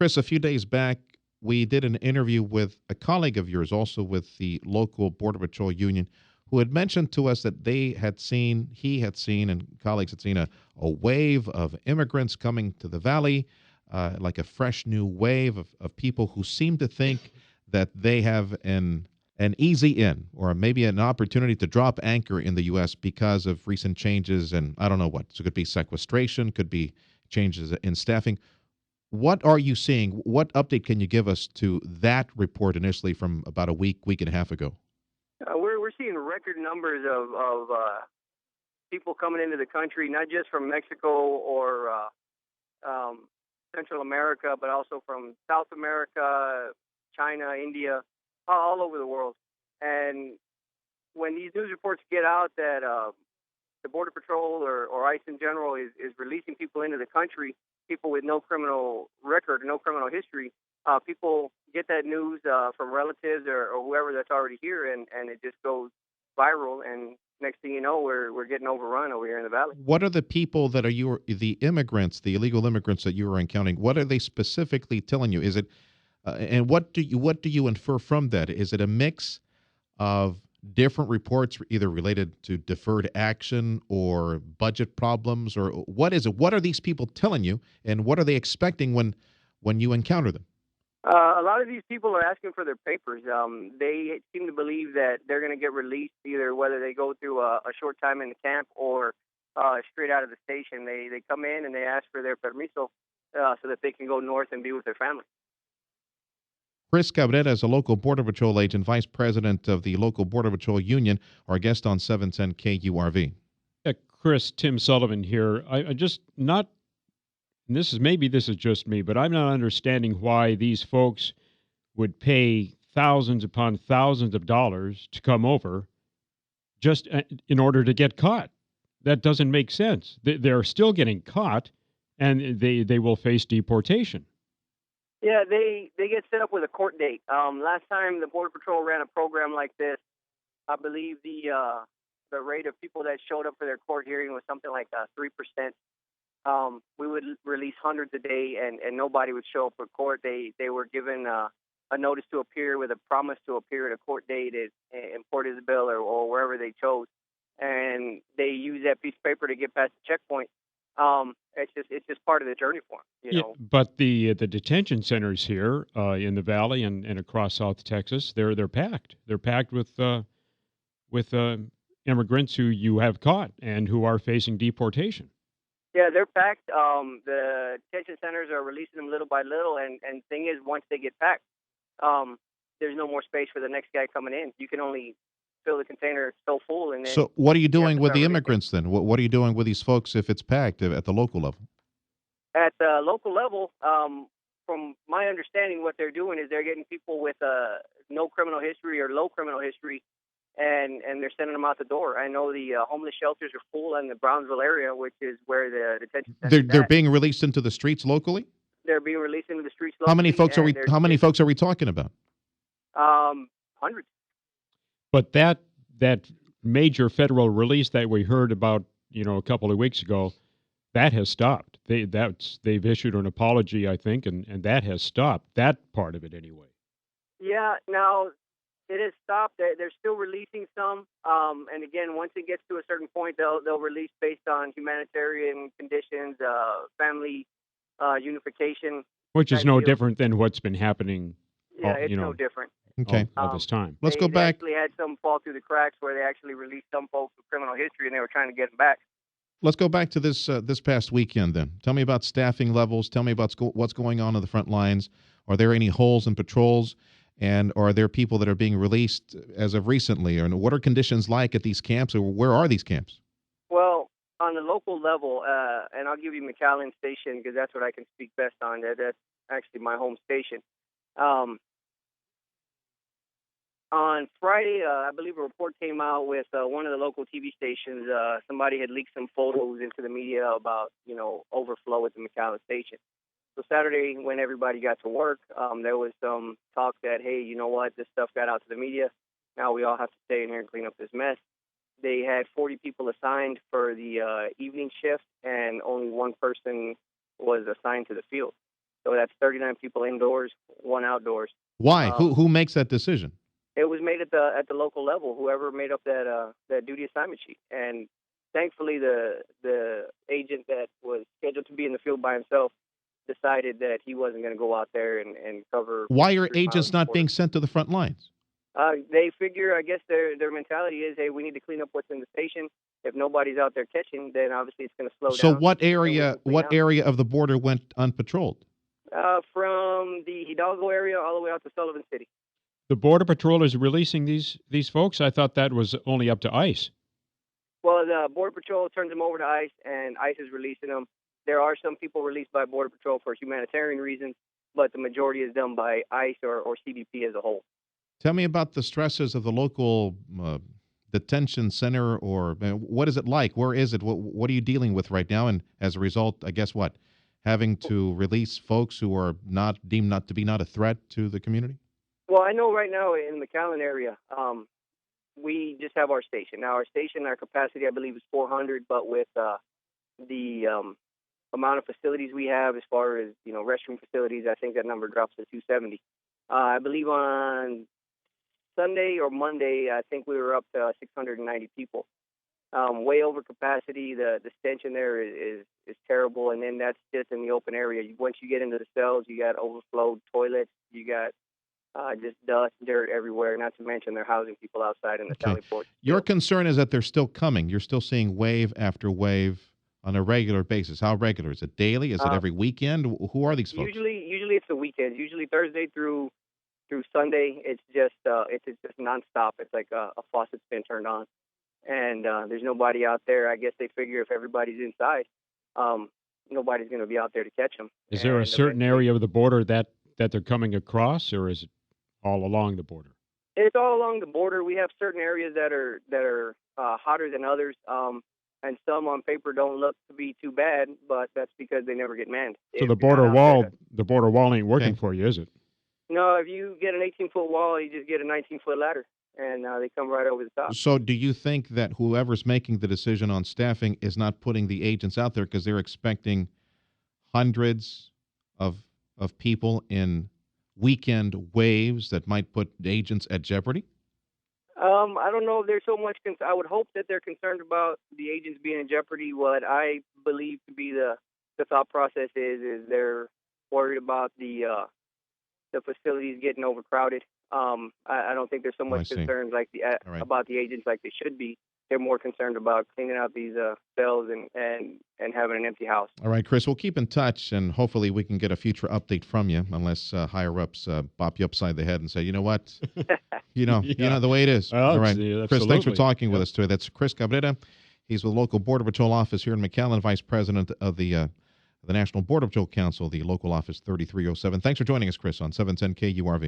Chris, a few days back, we did an interview with a colleague of yours, also with the local Border Patrol union, who had mentioned to us that he had seen, and colleagues had seen a wave of immigrants coming to the valley, like a fresh new wave of people who seem to think that they have an easy in or maybe an opportunity to drop anchor in the U.S. because of recent changes, and I don't know what. So it could be sequestration, could be changes in staffing. What are you seeing? What update can you give us to that report initially from about a week and a half ago? We're seeing record numbers of people coming into the country, not just from Mexico or Central America, but also from South America, China, India, all over the world. And when these news reports get out that the Border Patrol or ICE in general is releasing people into the country, people with no criminal record, no criminal history, people get that news from relatives or whoever that's already here, and it just goes viral. And next thing you know, we're getting overrun over here in the valley. What are the people that are the immigrants, the illegal immigrants that you are encountering? What are they specifically telling you? Is it and what do you infer from that? Is it a mix of different reports, either related to deferred action or budget problems, or what is it? What are these people telling you, and what are they expecting when you encounter them? A lot of these people are asking for their papers. They seem to believe that they're going to get released, either whether they go through a short time in the camp or straight out of the station. They come in and they ask for their permiso so that they can go north and be with their family. Chris Cabrera is a local Border Patrol agent, vice president of the local Border Patrol union, our guest on 710 KURV. Yeah, Chris, Tim Sullivan here. I just not, and this is just me, but I'm not understanding why these folks would pay thousands upon thousands of dollars to come over just in order to get caught. That doesn't make sense. They're still getting caught, and they will face deportation. Yeah, they get set up with a court date. Last time the Border Patrol ran a program like this, I believe the rate of people that showed up for their court hearing was something like 3%. We would release hundreds a day, and nobody would show up for court. They were given a notice to appear with a promise to appear at a court date in Port Isabel or wherever they chose, and they use that piece of paper to get past the checkpoint. It's just part of the journey for them, you know. But the detention centers here in the valley and across South Texas, they're packed. They're packed with immigrants who you have caught and who are facing deportation. Yeah, they're packed. The detention centers are releasing them little by little, and the thing is, once they get packed, there's no more space for the next guy coming in. You can only fill the container so full, and then. So what are you doing with the immigrants then? What are you doing with these folks if it's packed at the local level? At the local level, from my understanding, what they're doing is they're getting people with no criminal history or low criminal history, and they're sending them out the door. I know the homeless shelters are full in the Brownsville area, which is where the detention center They're being released into the streets locally? They're being released into the streets locally. How many folks are we talking about? Hundreds. But that major federal release that we heard about, a couple of weeks ago, that has stopped. They've issued an apology, I think, and that has stopped. That part of it, anyway. Yeah. Now it has stopped. They're still releasing some, and again, once it gets to a certain point, they'll release based on humanitarian conditions, family unification, which is no different than what's been happening. Yeah, it's no different. Okay. All this time. Let's go back. They actually had some fall through the cracks where they actually released some folks with criminal history, and they were trying to get them back. Let's go back to this past weekend then. Tell me about staffing levels. Tell me about what's going on the front lines. Are there any holes in patrols? And are there people that are being released as of recently? Or what are conditions like at these camps, or where are these camps? Well, on the local level, and I'll give you McAllen Station because that's what I can speak best on. That's actually my home station. On Friday, I believe a report came out with one of the local TV stations. Somebody had leaked some photos into the media about, overflow at the McAllen Station. So Saturday, when everybody got to work, there was some talk that, hey, you know what, this stuff got out to the media. Now we all have to stay in here and clean up this mess. They had 40 people assigned for the evening shift, and only one person was assigned to the field. So that's 39 people indoors, one outdoors. Why? Who makes that decision? It was made at the local level. Whoever made up that duty assignment sheet, and thankfully the agent that was scheduled to be in the field by himself decided that he wasn't going to go out there and cover. Why are agents not being sent to the front lines? They figure, I guess their mentality is, hey, we need to clean up what's in the station. If nobody's out there catching, then obviously it's going to slow down. So what area of the border went unpatrolled? From the Hidalgo area all the way out to Sullivan City. The Border Patrol is releasing these folks? I thought that was only up to ICE. Well, the Border Patrol turns them over to ICE, and ICE is releasing them. There are some people released by Border Patrol for humanitarian reasons, but the majority is done by ICE or CBP as a whole. Tell me about the stresses of the local detention center, or what is it like? Where is it? What are you dealing with right now? And as a result, I guess what? Having to release folks who are deemed not to be a threat to the community? Well, I know right now in the McAllen area, we just have our station. Now, our capacity, I believe, is 400, but with the amount of facilities we have as far as, restroom facilities, I think that number drops to 270. I believe on Sunday or Monday, I think we were up to 690 people. Way over capacity. The stench in there is terrible, and then that's just in the open area. Once you get into the cells, you got overflowed toilets, you got just dust, dirt everywhere, not to mention they're housing people outside in the sally ports. Your concern is that they're still coming. You're still seeing wave after wave on a regular basis. How regular? Is it daily? Is it every weekend? Who are these folks? Usually it's the weekends. Usually Thursday through Sunday. It's just nonstop. It's like a faucet's been turned on, and there's nobody out there. I guess they figure if everybody's inside, nobody's going to be out there to catch them. Is there a certain area of the border that they're coming across, or is it all along the border? It's all along the border. We have certain areas that are hotter than others, and some on paper don't look to be too bad, but that's because they never get manned. So the border wall ain't working for you, is it? No, if you get an 18-foot wall, you just get a 19-foot ladder, and they come right over the top. So do you think that whoever's making the decision on staffing is not putting the agents out there because they're expecting hundreds of people in weekend waves that might put agents at jeopardy? I don't know if there's so much I would hope that they're concerned about the agents being in jeopardy. What I believe to be the thought process is they're worried about the facilities getting overcrowded. I don't think there's so much concerns about the agents like they should be. They're more concerned about cleaning out these cells and having an empty house. All right, Chris, we'll keep in touch, and hopefully we can get a future update from you, unless higher-ups bop you upside the head and say, you know what, you know the way it is. All right, Chris, thanks for talking with us today. That's Chris Cabrera. He's with the local Border Patrol office here in McAllen, Vice President of the National Border Patrol Council, the local office 3307. Thanks for joining us, Chris, on 710 KURV.